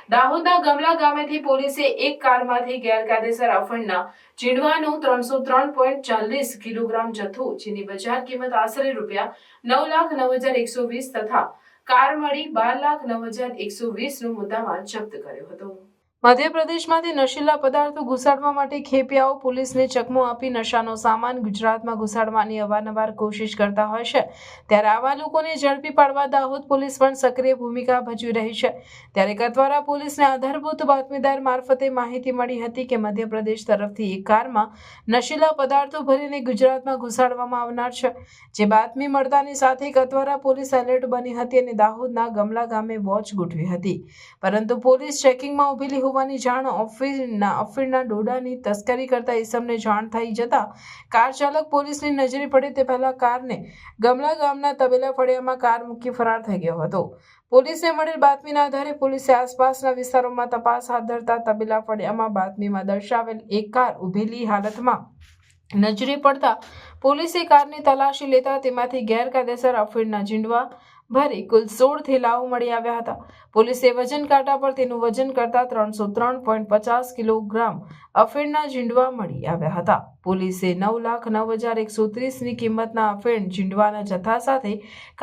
દાહોદના ગમલા ગામેથી પોલીસે એક કારમાંથી ગેરકાયદેસર અફીણના ચીંડવાનો 303.40 કિલોગ્રામ જથ્થો, જેની બજાર કિંમત આશરે ₹9,09,120 તથા કાર મળી ₹12,09,120નો મુદ્દામાલ જપ્ત કર્યો હતો। મધ્યપ્રદેશમાંથી નશીલા પદાર્થો ઘુસાડવા માટે ખેપિયાઓ પોલીસને ચકમો આપી નશાનો સામાન ગુજરાતમાં ઘુસાડવાની અવારનવાર કોશિશ કરતા હોય છે, ત્યારે આવા લોકોને ઝડપી પાડવા દાહોદ પોલીસ પણ સક્રિય ભૂમિકા ભજવી રહી છે। ત્યારે કતવારા પોલીસને આધારભૂત બાતમીદાર મારફતે માહિતી મળી હતી કે મધ્યપ્રદેશ તરફથી એક કારમાં નશીલા પદાર્થો ભરીને ગુજરાતમાં ઘુસાડવામાં આવનાર છે। જે બાતમી મળતાની સાથે કતવારા પોલીસ એલર્ટ બની હતી અને દાહોદના ગમલા ગામે વોચ ગોઠવી હતી, પરંતુ પોલીસ ચેકિંગમાં ઉભેલી હોવાની જાણ અફીણના ડોડાની તસ્કરી કરતા ઇસમને જાણ થઈ જતા કાર ચાલક પોલીસની નજરે પડે તે પહેલા કારને ગમલા ગામના તબેલા ફળિયામાં કાર મૂકી ફરાર થઈ ગયો હતો। પોલીસને મળેલ બાતમીના આધારે પોલીસે આસપાસના વિસ્તારોમાં તપાસ હાથ ધરતા તબેલા ફળિયામાં બાતમીમાં દર્શાવેલ એક કાર ઉભેલી હાલતમાં નજરે પડતા પોલીસે કારની તલાશી લેતા તેમાંથી ગેરકાયદેસર અફીણના ચીંડવા ભરી કુલ 16 થેલાઓ મળી આવ્યા હતા। પોલીસે વજન કાંટા પર તેનું વજન કરતા 303.50 કિલોગ્રામ અફીણના ચીંડવા મળી આવ્યા હતા। પોલીસે 9,09,130ની કિંમતના અફીણ ચીંડવાના જથ્થા સાથે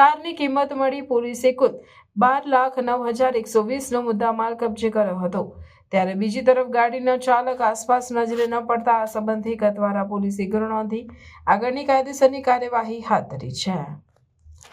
કારની કિંમત મળી પોલીસે કુલ 12,09,120નો મુદ્દામાલ કબજે કર્યો હતો। ત્યારે બીજી તરફ ગાડીના ચાલક આસપાસ નજરે ન પડતા આ સંબંધી કતવારા પોલીસે ગુનો નોંધી આગળની કાયદેસરની કાર્યવાહી હાથ ધરી છે।